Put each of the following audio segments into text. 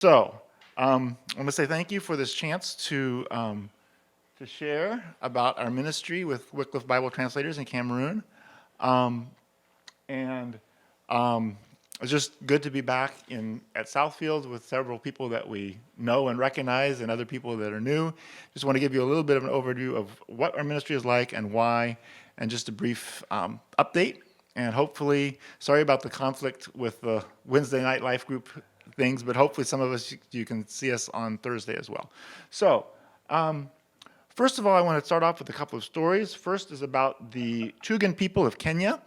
So, I want to say thank you for this chance to share about our ministry with Wycliffe Bible Translators in Cameroon. Um, and It's just good to be back at Southfield with several people that we know and recognize and other people that are new. Just want to give you a little bit of an overview of what our ministry is like and why, and just a brief update. And hopefully, sorry about the conflict with the Wednesday night life group things, but hopefully some of us, you can see us on Thursday as well. So, first of all, I want to start off with a couple of stories. First is about the Tugen people of Kenya.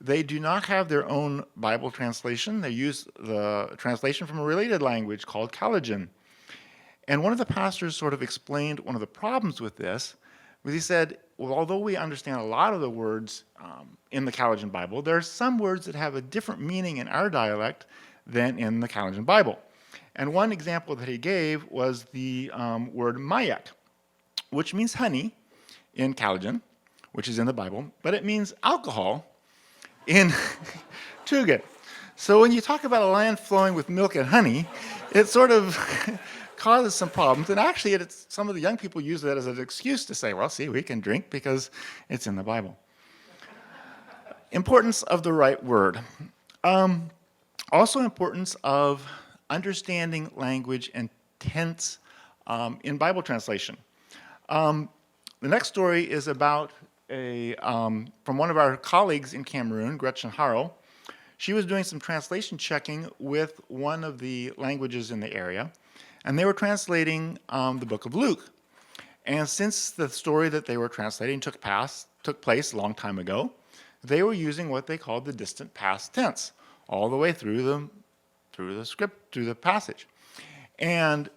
They do not have their own Bible translation. They use the translation from a related language called Kalenjin. And one of the pastors sort of explained one of the problems with this, was he said, well, although we understand a lot of the words in the Kalenjin Bible, there are some words that have a different meaning in our dialect than in the Kalenjin Bible. And one example that he gave was the word mayak, which means honey in Kalenjin, which is in the Bible, but it means alcohol in Tugen. So when you talk about a land flowing with milk and honey, it sort of causes some problems. And actually, some of the young people use that as an excuse to say, well, see, we can drink because it's in the Bible. Importance of the right word. Also importance of understanding language and tense in Bible translation. The next story is about from one of our colleagues in Cameroon, Gretchen Harrell. She was doing some translation checking with one of the languages in the area, and they were translating the book of Luke. And since the story that they were translating took place a long time ago, they were using what they called the distant past tense all the way through the script, through the passage. And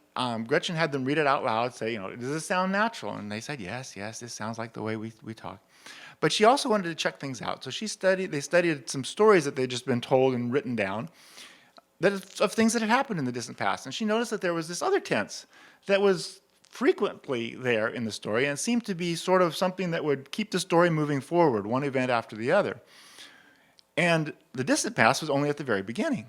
Gretchen had them read it out loud, say, does this sound natural? And they said, yes, this sounds like the way we talk. But she also wanted to check things out. So they studied some stories that they'd just been told and written down of things that had happened in the distant past. And she noticed that there was this other tense that was frequently there in the story and seemed to be sort of something that would keep the story moving forward, one event after the other. And the distant past was only at the very beginning.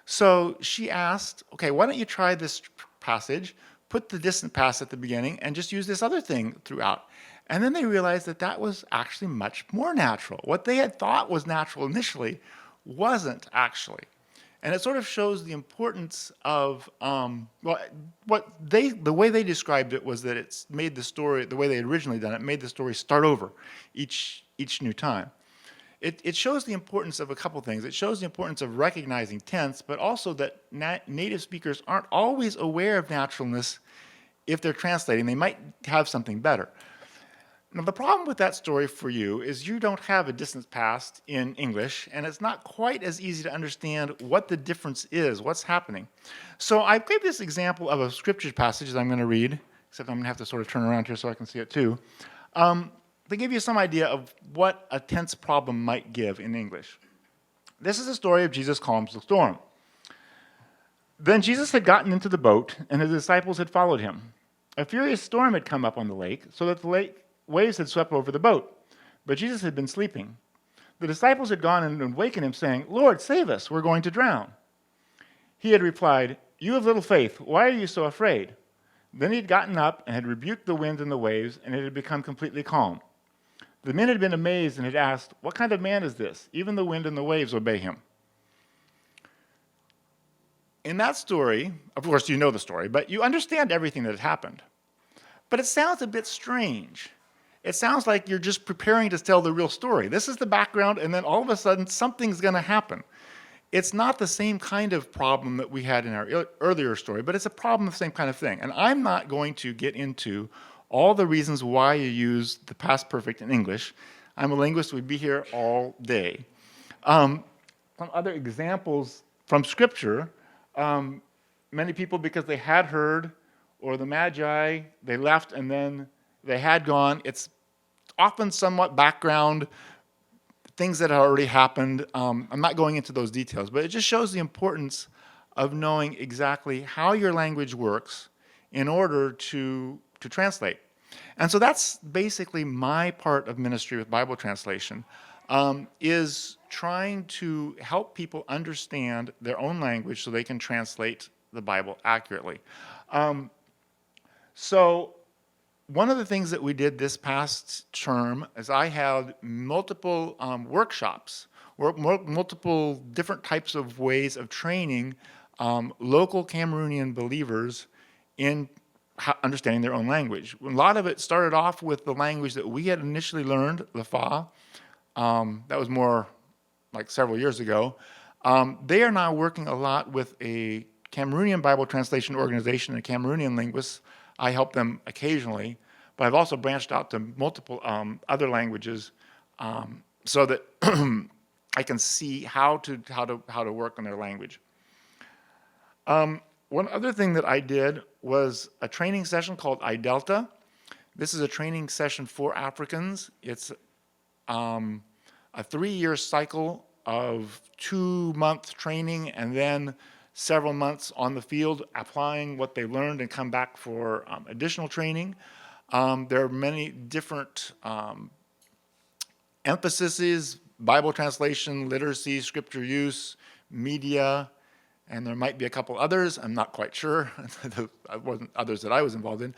So she asked, okay, why don't you try this passage, put the distant past at the beginning, and just use this other thing throughout. And then they realized that that was actually much more natural. What they had thought was natural initially wasn't actually. And it sort of shows the importance of, the way they described it was that it's made the story, the way they had originally done it, made the story start over each new time. It shows the importance of a couple things. It shows the importance of recognizing tense, but also that native speakers aren't always aware of naturalness if they're translating. They might have something better. Now, the problem with that story for you is you don't have a distant past in English, and it's not quite as easy to understand what the difference is, what's happening. So I gave this example of a scripture passage that I'm going to read, except I'm going to have to sort of turn around here so I can see it too. To give you some idea of what a tense problem might give in English. This is the story of Jesus calms the storm. Then Jesus had gotten into the boat, and his disciples had followed him. A furious storm had come up on the lake, so that the lake waves had swept over the boat. But Jesus had been sleeping. The disciples had gone and wakened him, saying, Lord, save us, we're going to drown. He had replied, you have little faith, why are you so afraid? Then he had gotten up and had rebuked the wind and the waves, and it had become completely calm. The men had been amazed and had asked, what kind of man is this? Even the wind and the waves obey him. In that story, of course you know the story, but you understand everything that had happened. But it sounds a bit strange. It sounds like you're just preparing to tell the real story. This is the background, and then all of a sudden something's going to happen. It's not the same kind of problem that we had in our earlier story, but it's a problem of the same kind of thing. And I'm not going to get into all the reasons why you use the past perfect in English. I'm a linguist, we'd be here all day. Some other examples from Scripture, many people, because they had heard, or the Magi, they left and then they had gone. It's often somewhat background, things that had already happened. I'm not going into those details, but it just shows the importance of knowing exactly how your language works in order to translate. And so that's basically my part of ministry with Bible translation, is trying to help people understand their own language so they can translate the Bible accurately. Um, so one of the things that we did this past term is I had multiple workshops, multiple different types of ways of training local Cameroonian believers in understanding their own language. A lot of it started off with the language that we had initially learned, Lafa. That was more like several years ago. They are now working a lot with a Cameroonian Bible translation organization and Cameroonian linguists. I help them occasionally, but I've also branched out to multiple other languages so that I can see how to work on their language. One other thing that I did was a training session called iDelta. This is a training session for Africans. It's a 3-year cycle of 2-month training and then several months on the field applying what they learned and come back for additional training. There are many different emphases: Bible translation, literacy, scripture use, media, and there might be a couple others. I'm not quite sure. There wasn't others that I was involved in.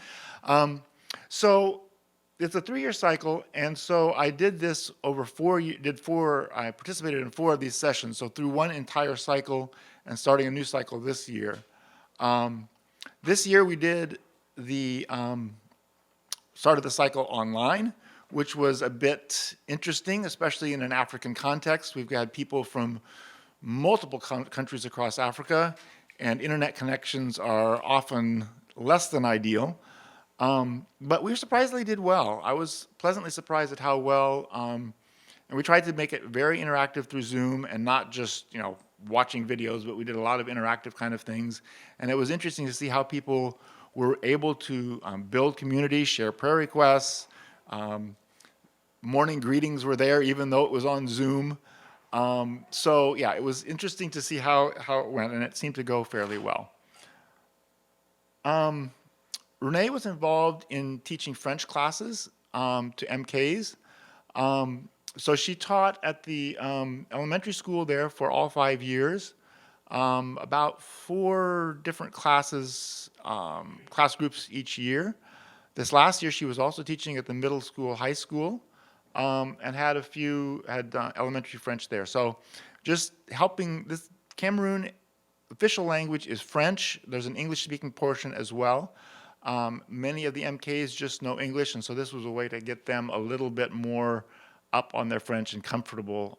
So it's a 3-year cycle, and so I did this over 4 years. I participated in 4 of these sessions, so through one entire cycle and starting a new cycle this year. This year we did the started the cycle online, which was a bit interesting, especially in an African context. We've got people from multiple countries across Africa, and internet connections are often less than ideal. But we surprisingly did well. I was pleasantly surprised at how well, and we tried to make it very interactive through Zoom and not just, watching videos, but we did a lot of interactive kind of things. And it was interesting to see how people were able to build community, share prayer requests. Morning greetings were there, even though it was on Zoom. So yeah, it was interesting to see how it went, and it seemed to go fairly well. Renee was involved in teaching French classes to MKs. So she taught at the elementary school there for all 5 years, about 4 different classes, class groups each year. This last year she was also teaching at the middle school, high school, and had elementary French there. So just helping. This Cameroon official language is French. There's an English-speaking portion as well. Many of the MKs just know English, and so this was a way to get them a little bit more up on their French and comfortable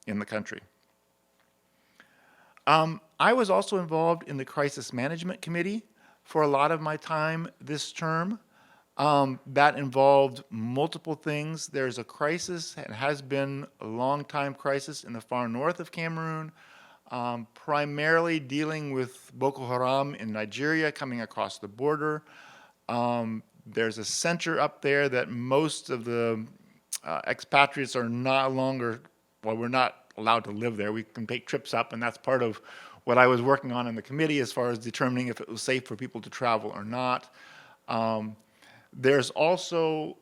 in the country. I was also involved in the Crisis Management Committee for a lot of my time this term. That involved multiple things. There's a crisis, and has been a long-time crisis in the far north of Cameroon, primarily dealing with Boko Haram in Nigeria coming across the border. There's a center up there that most of the expatriates are we're not allowed to live there. We can take trips up, and that's part of what I was working on in the committee as far as determining if it was safe for people to travel or not. There's also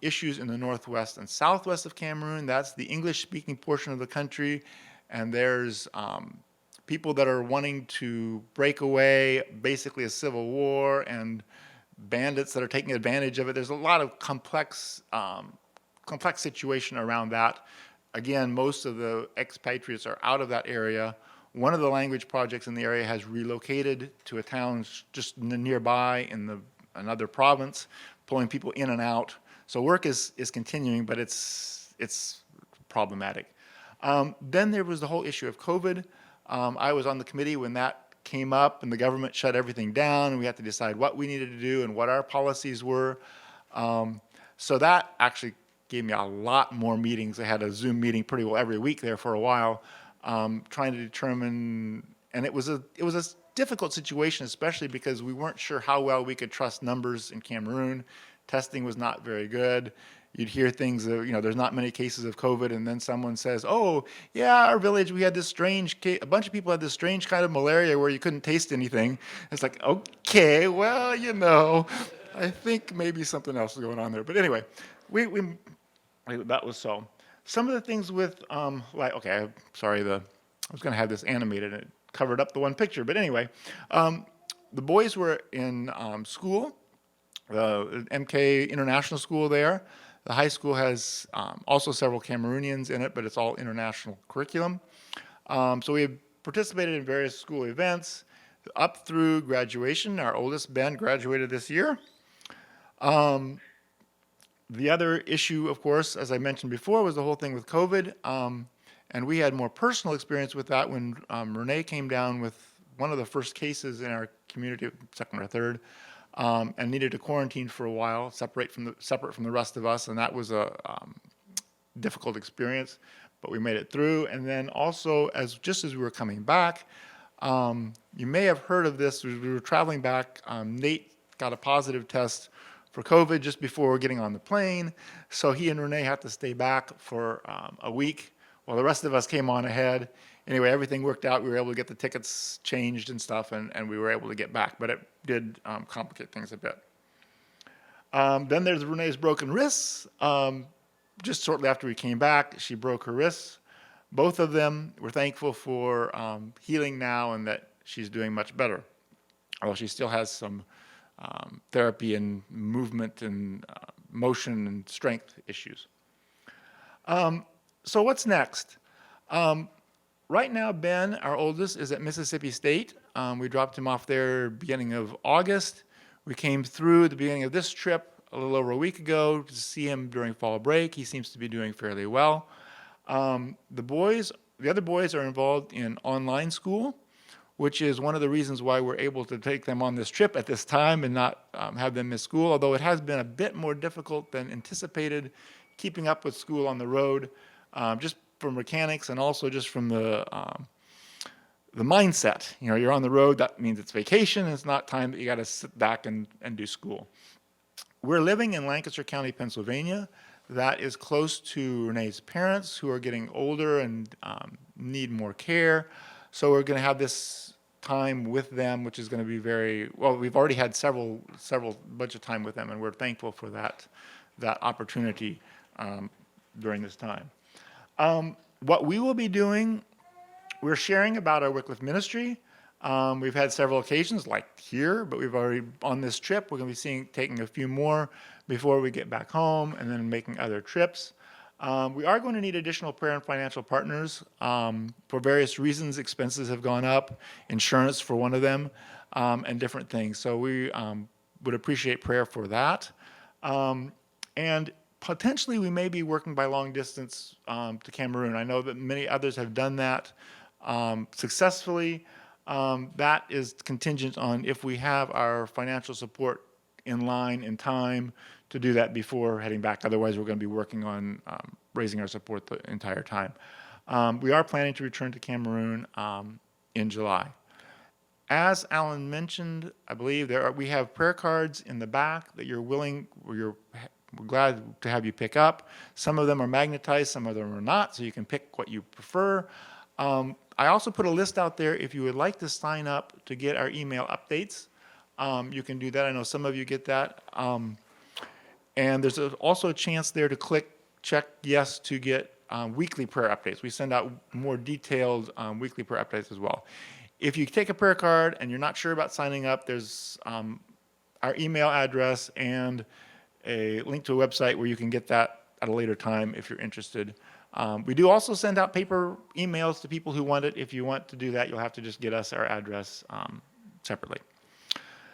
issues in the northwest and southwest of Cameroon. That's the English-speaking portion of the country, and there's people that are wanting to break away, basically a civil war, and bandits that are taking advantage of it. There's a lot of complex situation around that. Again, most of the expatriates are out of that area. One of the language projects in the area has relocated to a town just nearby in another province, pulling people in and out. So work is continuing, but it's problematic. Then there was the whole issue of COVID. I was on the committee when that came up, and the government shut everything down, and we had to decide what we needed to do and what our policies were. So that actually gave me a lot more meetings. I had a Zoom meeting pretty well every week there for a while, trying to determine, and it was a difficult situation, especially because we weren't sure how well we could trust numbers in Cameroon. Testing was not very good. You'd hear things of, there's not many cases of COVID, and then someone says, oh, yeah, our village, we had this a bunch of people had this strange kind of malaria where you couldn't taste anything. It's like, okay, well, I think maybe something else is going on there. But anyway, that was so. Some of the things with, I was going to have this animated, and it covered up the one picture. But anyway, the boys were in school, the MK International School there. The high school has also several Cameroonians in it, but it's all international curriculum. So we have participated in various school events up through graduation. Our oldest, Ben, graduated this year. The other issue, of course, as I mentioned before, was the whole thing with COVID. And we had more personal experience with that when Renee came down with one of the first cases in our community, second or third, and needed to quarantine for a while, separate from the rest of us. And that was a difficult experience, but we made it through. And then also, just as we were coming back, you may have heard of this. We were traveling back. Nate got a positive test for COVID just before getting on the plane. So he and Renee had to stay back for a week while the rest of us came on ahead. Anyway, everything worked out. We were able to get the tickets changed and stuff, and we were able to get back. But it did complicate things a bit. Then there's Renee's broken wrists. Just shortly after we came back, she broke her wrists. Both of them, we're thankful for healing now and that she's doing much better. Although she still has some therapy and movement and motion and strength issues. So what's next? Right now, Ben, our oldest, is at Mississippi State. We dropped him off there beginning of August. We came through the beginning of this trip a little over a week ago to see him during fall break. He seems to be doing fairly well. The other boys are involved in online school, which is one of the reasons why we're able to take them on this trip at this time and not have them miss school, although it has been a bit more difficult than anticipated keeping up with school on the road, just for mechanics and also just from the mindset. You know, you're on the road, that means it's vacation, it's not time that you got to sit back and do school. We're living in Lancaster County, Pennsylvania. That is close to Renee's parents, who are getting older and need more care. So we're going to have this time with them, which is going to be we've already had several bunch of time with them, and we're thankful for that opportunity during this time. What we will be doing, we're sharing about our Wycliffe ministry. We've had several occasions like here, but we've already, on this trip, we're going to be taking a few more before we get back home and then making other trips. We are going to need additional prayer and financial partners. For various reasons, expenses have gone up, insurance for one of them, and different things. So we would appreciate prayer for that. And potentially we may be working by long distance to Cameroon. I know that many others have done that successfully. That is contingent on if we have our financial support in line in time to do that before heading back. Otherwise, we're going to be working on raising our support the entire time. We are planning to return to Cameroon in July. As Alan mentioned, I believe we have prayer cards in the back that we're glad to have you pick up. Some of them are magnetized, some of them are not, so you can pick what you prefer. I also put a list out there if you would like to sign up to get our email updates. You can do that. I know some of you get that. And there's also a chance there to check yes to get weekly prayer updates. We send out more detailed weekly prayer updates as well. If you take a prayer card and you're not sure about signing up, there's our email address and a link to a website where you can get that at a later time if you're interested. We do also send out paper emails to people who want it. If you want to do that, you'll have to just get us our address separately.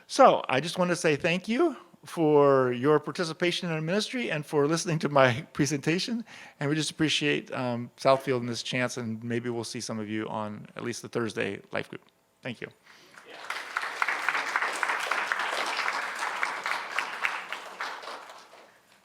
So I just want to say thank you for your participation in our ministry and for listening to my presentation. And we just appreciate Southfield and this chance, and maybe we'll see some of you on at least the Thursday Life Group. Thank you.